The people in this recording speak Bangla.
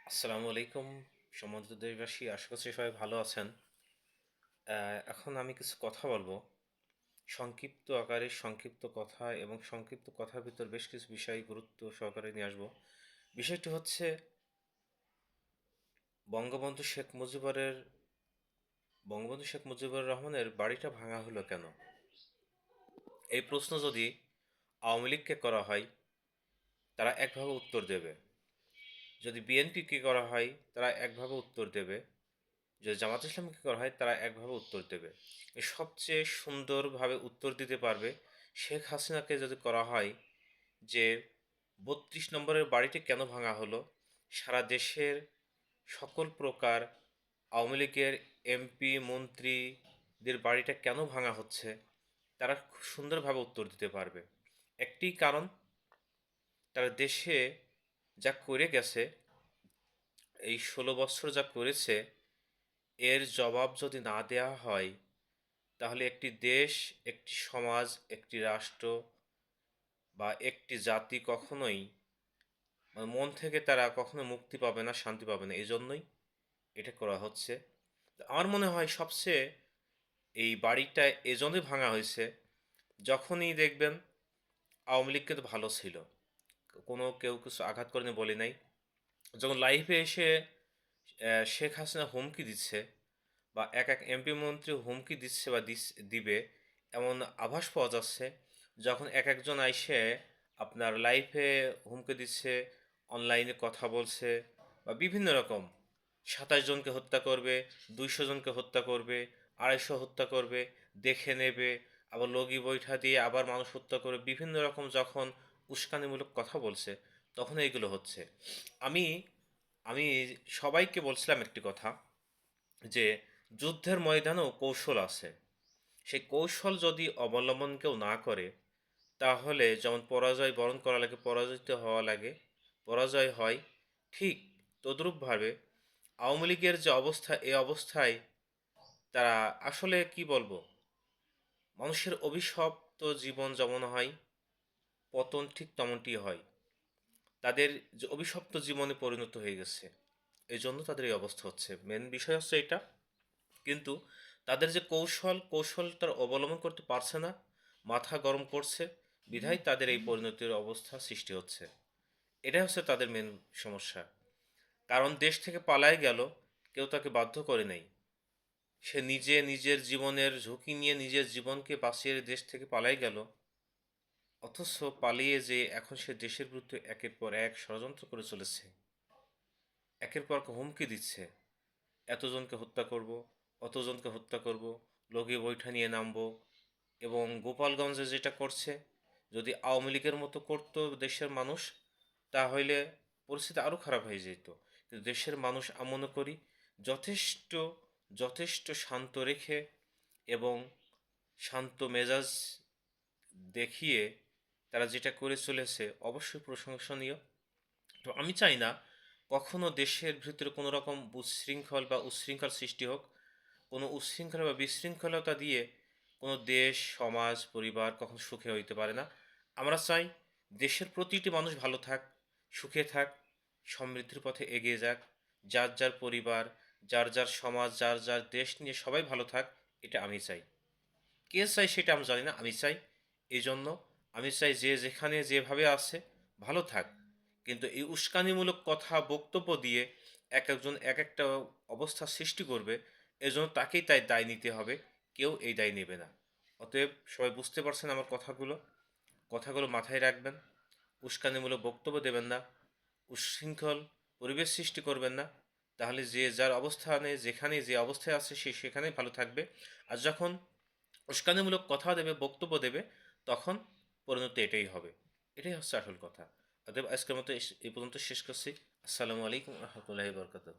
আসসালামু আলাইকুম সম্মানিত দেশবাসী, আশা করছি সবাই ভালো আছেন। এখন আমি কিছু কথা বলবো সংক্ষিপ্ত আকারে, সংক্ষিপ্ত কথা এবং সংক্ষিপ্ত কথার ভিতর বেশ কিছু বিষয় গুরুত্ব সহকারে নিয়ে আসবো। বিষয়টি হচ্ছে বঙ্গবন্ধু শেখ মুজিবুরের বঙ্গবন্ধু শেখ মুজিবুর রহমানের বাড়িটা ভাঙা হলো কেন? এই প্রশ্ন যদি আওয়ামী লীগকে করা হয় তারা একভাবে উত্তর দেবে, যদি বিএনপিকে করা হয় তারা একভাবে উত্তর দেবে, যদি জামাত ইসলামকে করা হয় তারা একভাবে উত্তর দেবে। সবচেয়ে সুন্দরভাবে উত্তর দিতে পারবে শেখ হাসিনাকে যদি করা হয় যে ৩২ নম্বরের বাড়িটি কেন ভাঙা হলো, সারা দেশের সকল প্রকার আওয়ামী লীগের এমপি মন্ত্রীদের বাড়িটা কেন ভাঙা হচ্ছে, তারা খুব সুন্দরভাবে উত্তর দিতে পারবে। একটি কারণ, তারা দেশে যা করে গেছে, এই ১৬ বছর যা করেছে, এর জবাব যদি না দেওয়া হয় তাহলে একটি দেশ, একটি সমাজ, একটি রাষ্ট্র বা একটি জাতি কখনোই মন থেকে তারা কখনো মুক্তি পাবে না, শান্তি পাবে না। এজন্যই এটা করা হচ্ছে। আমার মনে হয় সবচেয়ে এই বাড়িটা এজন্যই ভাঙা হয়েছে, যখনই দেখবেন আওয়ামী লীগ কিন্তু ভালো ছিল। কোনো কেউ কিছু আঘাত করেনি বলে নাই। যখন লাইভে এসে শেখ হাসিনা হুমকি দিচ্ছে বা এক এমপি মন্ত্রী হুমকি দিচ্ছে বা দিবে, এমন আভাস পাওয়া যাচ্ছে, যখন একজন আইসে আপনার লাইফে হুমকি দিচ্ছে, অনলাইনে কথা বলছে বা বিভিন্ন রকম ২৭ জনকে হত্যা করবে, ২০০ জনকে হত্যা করবে, ২৫০ হত্যা করবে, দেখে নেবে, আবার লগি বৈঠা দিয়ে আবার মানুষ হত্যা করে বিভিন্ন রকম যখন উস্কানিমূলক কথা বলছে, তখন এইগুলো হচ্ছে। আমি আমি সবাইকে বলছিলাম একটি কথা, যে যুদ্ধের ময়দানেও কৌশল আছে। সেই কৌশল যদি অবলম্বন কেউ না করে, তাহলে যেমন পরাজয় বরণ করা লাগে, পরাজিত হওয়া লাগে, পরাজয় হয়, ঠিক তদ্রূপভাবে আওয়ামী লীগের যে অবস্থা, এই অবস্থায় তারা আসলে কি বলবো, মানুষের অভিশপ্ত জীবন যেমন হয়, পতন ঠিক তেমনটি হয়। তাদের যে অভিশপ্ত জীবনে পরিণত হয়ে গেছে, এই জন্য তাদের এই অবস্থা হচ্ছে। মেন বিষয় হচ্ছে এটা। কিন্তু তাদের যে কৌশল তারা অবলম্বন করতে পারছে না, মাথা গরম করছে, বিধায় তাদের এই পরিণতির অবস্থা সৃষ্টি হচ্ছে। এটাই হচ্ছে তাদের মেন সমস্যা। কারণ দেশ থেকে পালায় গেল, কেউ তাকে বাধ্য করে নাই। সে নিজে নিজের জীবনের ঝুঁকি নিয়ে নিজের জীবনকে বাঁচিয়ে দেশ থেকে পালাই গেল। অথচ পালিয়ে যে এখন সে দেশের বিরুদ্ধে একের পর এক ষড়যন্ত্র করে চলেছে, একের পর এক হুমকি দিচ্ছে, এতজনকে হত্যা করব, অতজনকে হত্যা করব, লগি বৈঠা নিয়ে নামব। এবং গোপালগঞ্জে যেটা করছে, যদি আওয়ামী লীগের মতো করতো দেশের মানুষ, তাহলে পরিস্থিতি আরও খারাপ হয়ে যেত। কিন্তু দেশের মানুষ আমি মনে করি যথেষ্ট যথেষ্ট শান্ত রেখে এবং শান্ত মেজাজ দেখিয়ে তারা যেটা করে চলেছে অবশ্যই প্রশংসনীয়। তো আমি চাই না কখনো দেশের ভিতরে কোনো রকম উচ্ছৃঙ্খল বা উচ্ছৃঙ্খল সৃষ্টি হোক। কোনো উচ্ছৃঙ্খলা বা বিশৃঙ্খলতা দিয়ে কোনো দেশ, সমাজ, পরিবার কখনো সুখে হইতে পারে না। আমরা চাই দেশের প্রতিটি মানুষ ভালো থাক, সুখে থাক, সমৃদ্ধির পথে এগিয়ে যাক। যার যার পরিবার, যার যার সমাজ, যার যার দেশ নিয়ে সবাই ভালো থাক, এটা আমি চাই। কে চাই সেটা আমি জানি না, আমি চাই। এজন্য আমি চাই যে যেখানে যেভাবে আছে ভালো থাক। কিন্তু এই উস্কানিমূলক কথা বক্তব্য দিয়ে একজন এক একটা অবস্থা সৃষ্টি করবে, এজন্য তাকেই তাই দায় নিতে হবে, কেউ এই দায় নেবে না। অতএব সবাই বুঝতে পারছেন আমার কথাগুলো, কথাগুলো মাথায় রাখবেন। উস্কানিমূলক বক্তব্য দেবেন না, উচ্ছৃঙ্খল পরিবেশ সৃষ্টি করবেন না। তাহলে যে যার অবস্থানে যেখানে যে অবস্থায় আছে সে সেখানেই ভালো থাকবে। আর যখন উস্কানিমূলক কথা দেবে, বক্তব্য দেবে, তখন পরিণতি এটাই হবে। এটাই হচ্ছে আসল কথা। অতএব আজকের মতো এই পর্যন্ত শেষ করছি। আসসালামু আলাইকুম রহমতুল্লাহি বরকাতুহ।